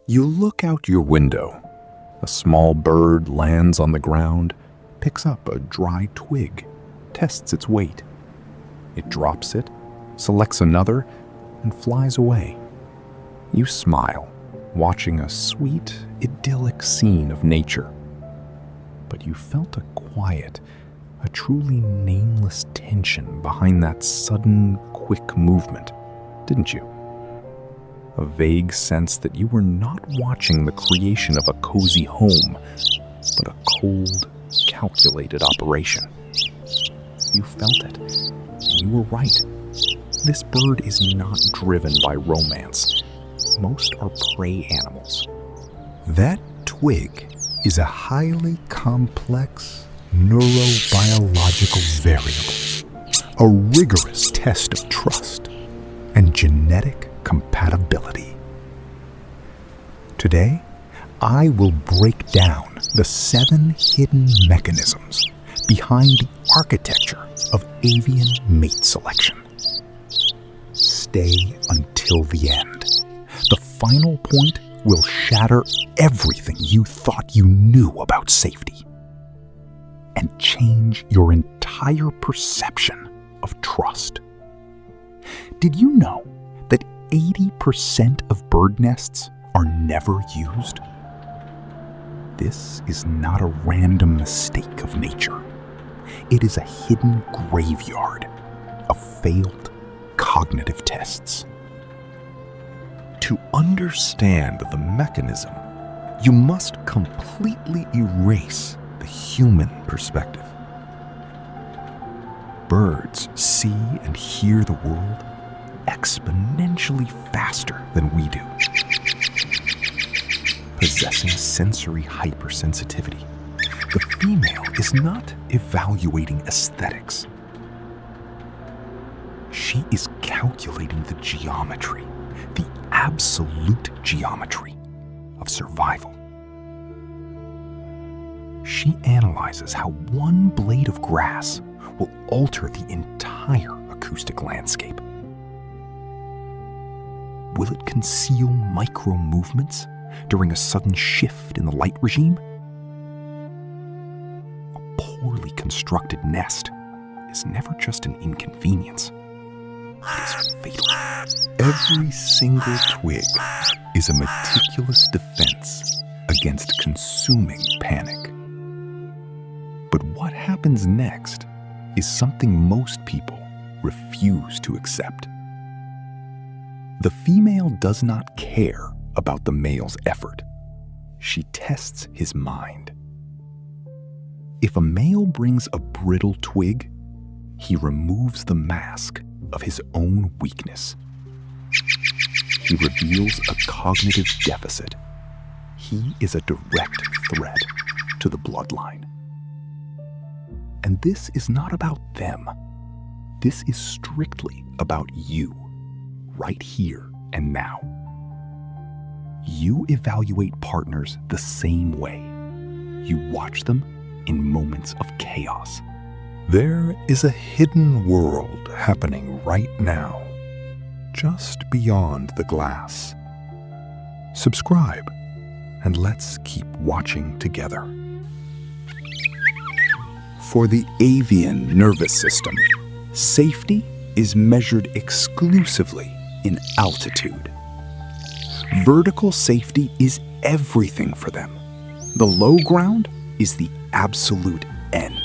You look out your window. A small bird lands on the ground, picks up a dry twig, tests its weight. It drops it, selects another, and flies away. You smile, watching a sweet, idyllic scene of nature. But you felt a quiet, a truly nameless tension behind that sudden, quick movement, didn't you? A vague sense that you were not watching the creation of a cozy home, but a cold, calculated operation. You felt it, and you were right. This bird is not driven by romance. Most are prey animals. That twig is a highly complex neurobiological variable, a rigorous test of trust and genetic compatibility. Today, I will break down the 7 hidden mechanisms behind the architecture of avian mate selection. Stay until the end. The final point will shatter everything you thought you knew about safety and change your entire perception of trust. Did you know that 80% of bird nests are never used? This is not a random mistake of nature. It is a hidden graveyard of failed cognitive tests. To understand the mechanism, you must completely erase the human perspective. Birds see and hear the world exponentially faster than we do, possessing sensory hypersensitivity. The female is not evaluating aesthetics. She is calculating the geometry, the absolute geometry of survival. She analyzes how one blade of grass will alter the entire acoustic landscape. Will it conceal micro movements during a sudden shift in the light regime? A poorly constructed nest is never just an inconvenience. It is fatal. Every single twig is a meticulous defense against consuming panic. But what happens next is something most people refuse to accept. The female does not care about the male's effort. She tests his mind. If a male brings a brittle twig, he removes the mask of his own weakness. He reveals a cognitive deficit. He is a direct threat to the bloodline. And this is not about them. This is strictly about you, right here and now. You evaluate partners the same way. You watch them in moments of chaos. There is a hidden world happening right now, just beyond the glass. Subscribe, and let's keep watching together. For the avian nervous system, safety is measured exclusively in altitude. Vertical safety is everything for them. The low ground is the absolute end.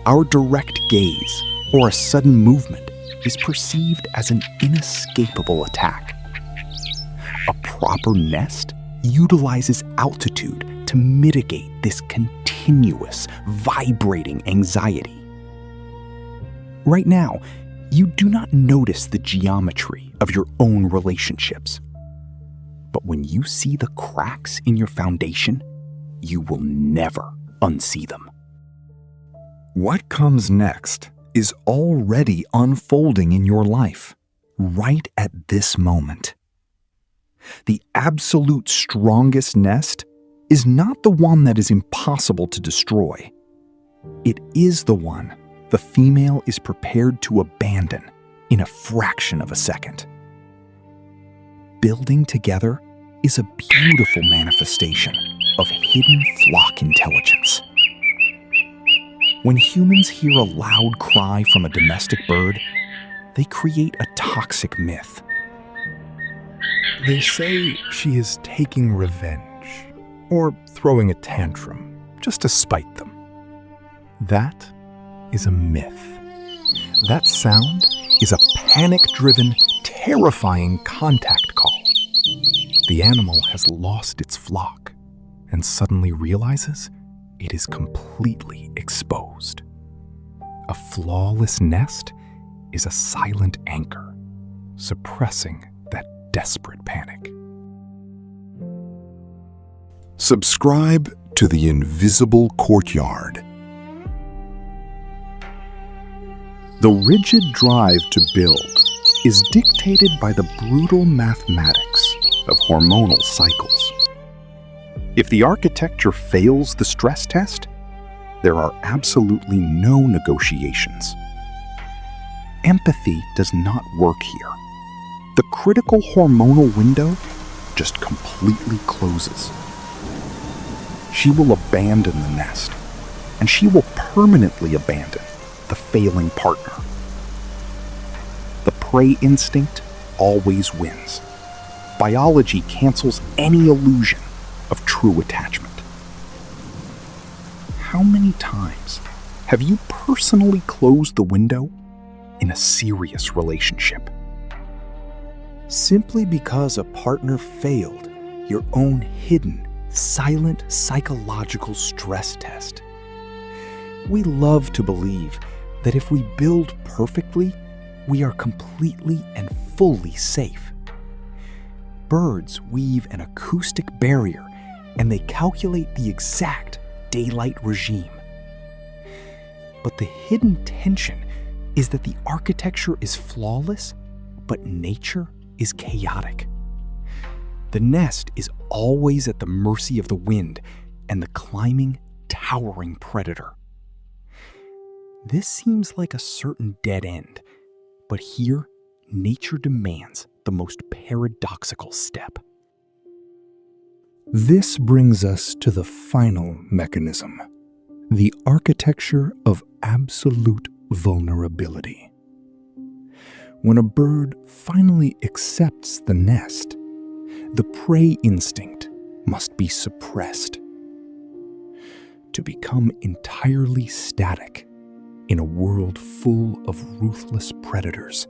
Our direct gaze or a sudden movement is perceived as an inescapable attack. A proper nest utilizes altitude to mitigate this continuous, vibrating anxiety. Right now, you do not notice the geometry of your own relationships. But when you see the cracks in your foundation, you will never unsee them. What comes next is already unfolding in your life, right at this moment. The absolute strongest nest is not the one that is impossible to destroy. It is the one the female is prepared to abandon in a fraction of a second. Building together is a beautiful manifestation of hidden flock intelligence. When humans hear a loud cry from a domestic bird, they create a toxic myth. They say she is taking revenge or throwing a tantrum just to spite them. That is a myth. That sound is a panic-driven, terrifying contact call. The animal has lost its flock and suddenly realizes it is completely exposed. A flawless nest is a silent anchor, suppressing that desperate panic. Subscribe to the Invisible Courtyard. The rigid drive to build is dictated by the brutal mathematics of hormonal cycles. If the architecture fails the stress test, there are absolutely no negotiations. Empathy does not work here. The critical hormonal window just completely closes. She will abandon the nest, and she will permanently abandon the failing partner. The prey instinct always wins. Biology cancels any illusion of true attachment. How many times have you personally closed the window in a serious relationship? Simply because a partner failed your own hidden, silent psychological stress test. We love to believe that if we build perfectly, we are completely and fully safe. Birds weave an acoustic barrier and they calculate the exact daylight regime. But the hidden tension is that the architecture is flawless, but nature is chaotic. The nest is always at the mercy of the wind and the climbing, towering predator. This seems like a certain dead end, but here, nature demands the most paradoxical step. This brings us to the final mechanism, the architecture of absolute vulnerability. When a bird finally accepts the nest, the prey instinct must be suppressed. To become entirely static in a world full of ruthless predators,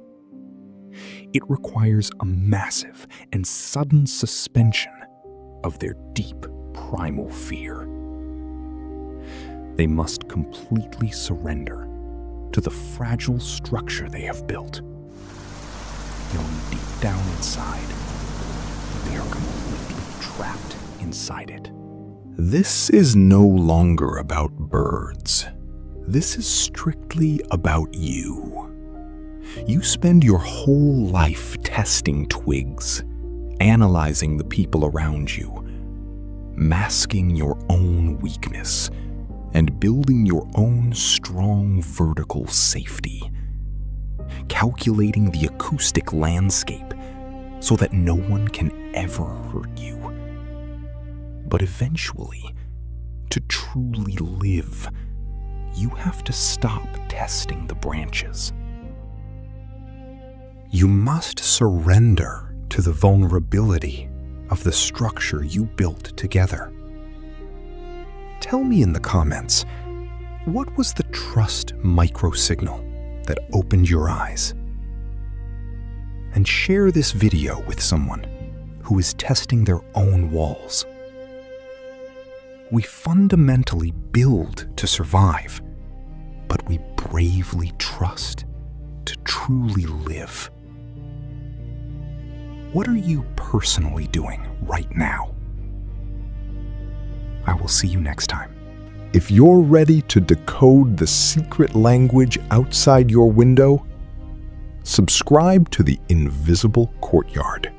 it requires a massive and sudden suspension of their deep primal fear. They must completely surrender to the fragile structure they have built, knowing deep down inside they are completely trapped inside it. This is no longer about birds. This is strictly about you. You spend your whole life testing twigs, analyzing the people around you, masking your own weakness, and building your own strong vertical safety, calculating the acoustic landscape so that no one can ever hurt you. But eventually, to truly live, you have to stop testing the branches. You must surrender to the vulnerability of the structure you built together. Tell me in the comments, what was the trust microsignal that opened your eyes? And share this video with someone who is testing their own walls. We fundamentally build to survive, but we bravely trust to truly live. What are you personally doing right now? I will see you next time. If you're ready to decode the secret language outside your window, subscribe to the Invisible Courtyard.